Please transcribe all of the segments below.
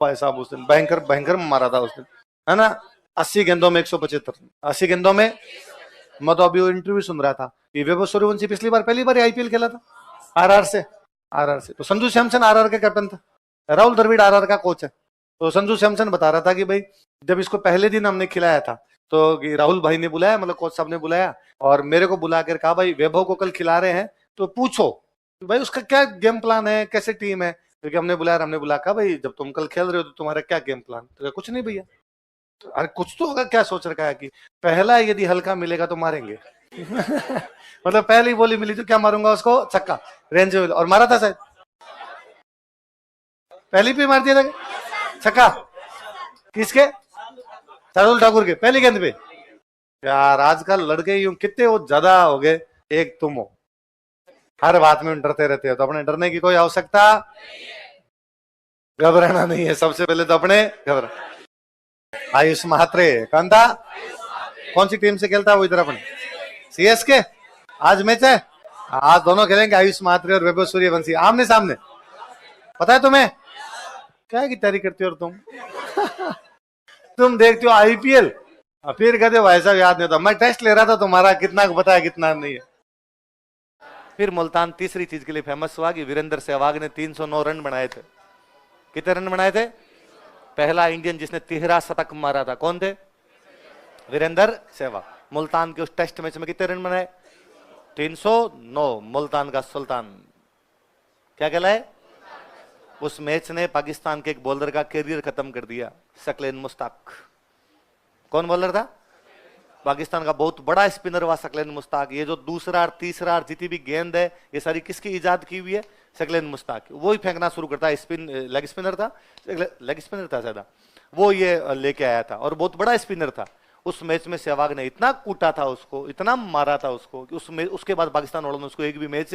भाई साहब उस दिन भयंकर भयंकर मारा था उस दिन, है ना। 80 गेंदों में 175, 80 गेंदों में। मैं तो अभी वो इंटरव्यू सुन रहा था कि वैभव सूर्यवंशी पहली बार आईपीएल खेला था आरआर से। आरआर से तो संजू सैमसन आरआर का कैप्टन था, राहुल द्रविड़ आरआर का कोच है। तो संजू सैमसन बता रहा था कि भाई जब इसको पहले दिन हमने खिलाया था तो राहुल भाई ने बुलाया, मतलब कोच साहब ने बुलाया और मेरे को बुला कर कहा भाई वैभव को कल खिला रहे हैं तो पूछो भाई उसका क्या गेम प्लान है, कैसे टीम है। क्योंकि हमने बुलाया, हमने बुला कहा भाई जब तुम कल खेल रहे हो तो तुम्हारा क्या गेम प्लान। तो कुछ नहीं भैया। अरे कुछ तो होगा, क्या सोच रखा है कि पहला यदि हल्का मिलेगा तो मारेंगे। मतलब पहली बोली मिली तो क्या मारूंगा उसको, छक्का रेंज में, और मारा था शायद पहली पे मार दिया था छक्का। किसके? शार्दुल ठाकुर के पहली गेंद पे। यार आजकल लड़के यूं कितने वो ज्यादा हो गए, एक तुम हो, हर बात में डरते रहते हो। तो अपने डरने की कोई आवश्यकता, घबराना नहीं है। सबसे पहले तो अपने घबरा। आयुष महात्रे कौन था, कौन सी टीम से खेलता है वो इधर अपने सीएसके। आज मैच है, आज दोनों खेलेंगे आयुष महात्रे और वैभव सूर्यवंशी आमने सामने। पता है तुम्हें क्या की तैयारी करती हो और तुम देखते हो आईपीएल, फिर कहते हो ऐसा याद नहीं होता। मैं टेस्ट ले रहा था तुम्हारा, कितना बताया कितना नहीं है। फिर मुल्तान तीसरी चीज के लिए फेमस हुआ कि वीरेंद्र सहवाग ने 309 रन बनाए थे। कितने रन बनाए थे? पहला इंडियन जिसने 13 शतक मारा था कौन थे? वीरेंद्र सहवाग। मुल्तान के उस टेस्ट मैच में कितने रन बनाए? 309। मुल्तान का सुल्तान क्या कहलाए? उस मैच ने पाकिस्तान के एक बॉलर का करियर खत्म कर दिया, सकलेन मुश्ताक। कौन बॉलर था? पाकिस्तान का बहुत बड़ा स्पिनर हुआ सकलेन मुश्ताक। ये जो दूसरा और तीसरा और जितनी भी गेंद है ये सारी किसकी इजाद की हुई है? सकलेन मुश्ताक। वो ही फेंकना शुरू करता है, स्पिन लेग स्पिनर था, लेग स्पिनर था ज्यादा, वो ये लेके आया था और बहुत बड़ा स्पिनर था। उस मैच में सहवाग ने इतना कूटा था उसको, इतना मारा था उसको कि उसके बाद पाकिस्तान वालों ने उसको एक भी मैच,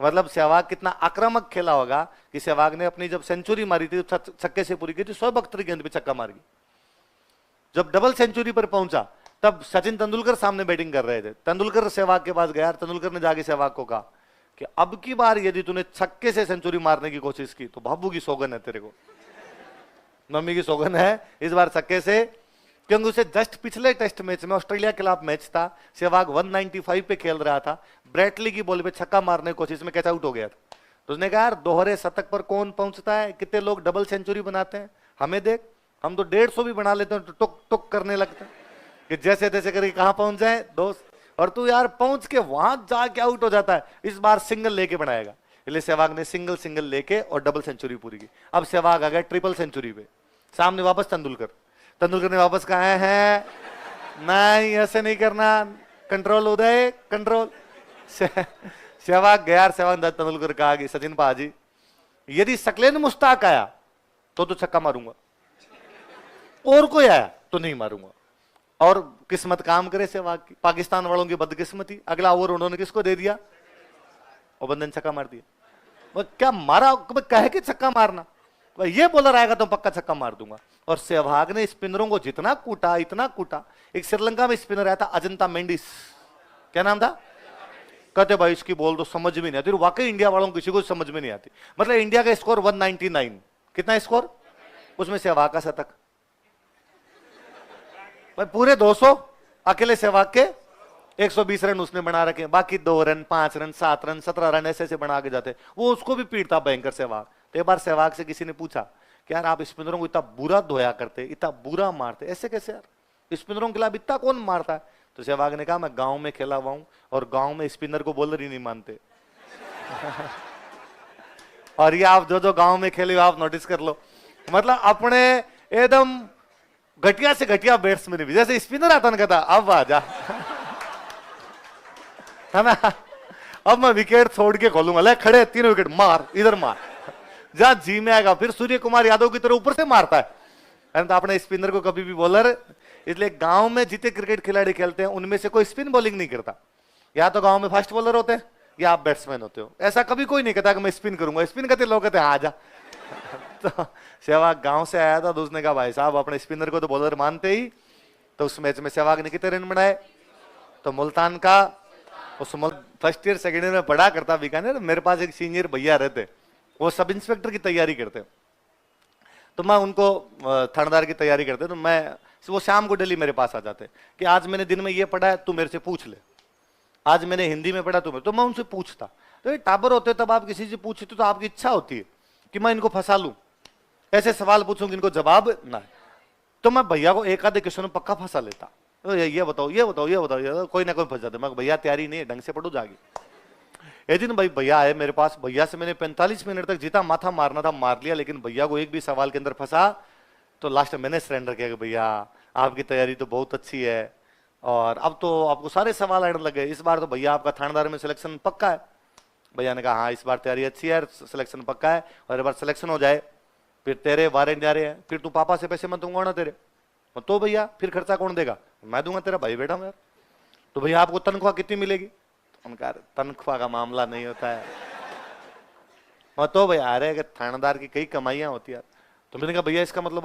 मतलब सहवाग कितना आक्रामक खेला होगा कि सहवाग ने अपनी जब सेंचुरी मारी थी छक्के से पूरी की थी, 172 गेंद पे छक्का मार गई। जब डबल सेंचुरी पर पहुंचा तब सचिन तेंदुलकर सामने बैटिंग कर रहे थे। तेंदुलकर सहवाग के पास गया, तेंदुलकर ने जाके सहवाग को कहा कि अब की बार यदि तूने छक्के से सेंचुरी मारने की कोशिश की तो बाबू की सौगन है तेरे को, मम्मी की सौगन है, इस बार छक्के से। क्योंकि उसे जस्ट पिछले टेस्ट मैच में ऑस्ट्रेलिया के खिलाफ मैच था, सहवाग 195 पे खेल रहा था, ब्रेटली की बॉल पे छक्का मारने की कोशिश में कैच आउट हो गया था। तो उसने कहा यार दोहरे शतक पर कौन पहुंचता है, कितने लोग डबल सेंचुरी बनाते हैं, हमें देख, हम तो 150 भी बना लेते हैं तो टुक टुक करने लगते हैं कि जैसे तैसे करके कहां पहुंच जाए दोस्त, और तू यार पहुंच के वहां जाके आउट हो जाता है। इस बार सिंगल लेके बनाएगा, इसलिए सहवाग ने सिंगल सिंगल लेके और डबल सेंचुरी पूरी की। अब सहवाग आ गया ट्रिपल सेंचुरी पे, सामने वापस तेंदुलकर। तेंदुलकर ने वापस कहा है नहीं ऐसे नहीं करना, कंट्रोल उदय कंट्रोल। सहवाग गया, सहवाग तेंदुलकर कहा कि सचिन पाजी यदि सकलेन मुश्ताक आया तो छक्का मारूंगा, और कोई आया तो नहीं मारूंगा। और किस्मत काम करे सहवाग की, पाकिस्तान वालों की बदकिस्मती, अगला ओवर उन्होंने किसको दे दिया और बंदे ने छक्का मार दिया। वो क्या मारा, कहे कि छक्का मारना, ये बॉलर आएगा तो पक्का छक्का मार दूंगा। और सहवाग ने स्पिनरों को जितना कूटा इतना कूटा। एक श्रीलंका में स्पिनर आया था अजंता मेंडिस, क्या नाम था, कहते भाई इसकी बॉल तो समझ में नहीं आती। वाकई इंडिया वालों को किसी को समझ में नहीं आती। मतलब इंडिया का स्कोर 199, कितना स्कोर, उसमें सहवाग का शतक, भाई पूरे 200 अकेले सहवाग के 120 रन उसने बना रखे, बाकी 2 रन 5 रन 7 रन 17 रन ऐसे ऐसे बना के जाते। वो उसको भी पीटता भयंकर सहवाग। तो एक बार सहवाग से किसी ने पूछा कि यार आप स्पिनरों को इतना बुरा धोया करते, इतना बुरा मारते, ऐसे कैसे यार, स्पिनरों के खिलाफ इतना कौन मारता है? तो सहवाग ने कहा मैं गांव में खेला हुआ हूं और गांव में स्पिनर को बॉलर ही नहीं मानते। और ये आप जो गांव में खेले आप नोटिस कर लो, मतलब अपने एकदम घटिया से घटिया बैट्समैन भी, जैसे स्पिनर आता ना कहता अब आ जा, है ना, अब मैं विकेट छोड़ के खोलूंगा, ले खड़े 3 विकेट मार, इधर मार, जा जी में आएगा। फिर सूर्य कुमार यादव की तरह ऊपर से मारता है तो अपने स्पिनर को कभी भी बॉलर। इसलिए गांव में जितने क्रिकेट खिलाड़ी खेलते हैं उनमें से कोई स्पिन बॉलिंग नहीं करता, या तो गांव में फास्ट बॉलर होते हैं या आप बैट्समैन होते हो। ऐसा कभी कोई नहीं कहता कि मैं स्पिन करूंगा, स्पिन करते लोग कहते आ जा। तो सहवाग गांव से आया था तो उसने कहा भाई साहब अपने स्पिनर को तो बॉलर मानते ही। तो उस मैच में सहवाग ने कितने रन बनाए? तो मुल्तान का उस फर्स्ट ईयर सेकेंड ईयर में पढ़ा करता बीकानेर, मेरे पास एक सीनियर भैया रहते, वो सब इंस्पेक्टर की तैयारी करते। तो मैं उनको थानेदार की तैयारी करते, तो मैं वो शाम को डेली मेरे पास आ जाते कि आज मैंने दिन में ये पढ़ा है, तू मेरे से पूछ ले, आज मैंने हिंदी में पढ़ा तो मैं उनसे पूछता। तो ये टाबर होते तब आप किसी से पूछते तो आपकी इच्छा होती है कि मैं इनको फंसा लूं, ऐसे सवाल पूछूं कि इनको जवाब ना है। तो मैं भैया को एक आधे क्वेश्चन में पक्का फंसा लेता, तो ये बताओ ये बताओ ये बताओ, ये कोई ना कोई फंस जाते। मैं भैया तैयारी नहीं है, ढंग से पढ़ो जाके। एक दिन भाई भैया आए मेरे पास, भैया से मैंने 45 मिनट तक जितना माथा मारना था मार लिया, लेकिन भैया को एक भी सवाल के अंदर फंसा। तो लास्ट में मैंने सरेंडर किया कि भैया आपकी तैयारी तो बहुत अच्छी है और अब तो आपको सारे सवाल आने लगे, इस बार तो भैया आपका थानेदार में सिलेक्शन पक्का है। भैया ने कहा हाँ इस बार तैयारी अच्छी है, सिलेक्शन पक्का है, और एक बार सिलेक्शन हो जाए फिर तेरे वारे न्यारे हैं, फिर तू पापा से पैसे मत दूंगा ना तेरे। तो भैया फिर खर्चा कौन देगा? मैं दूंगा, तेरा भाई बेटा मैं। तो भैया आपको तनख्वाह कितनी मिलेगी? उनका तनख्वाह का मामला नहीं होता है। और तो भैया अरे थानेदार की कई कमाइयां होती है। तो मैंने कहा भैया इसका मतलब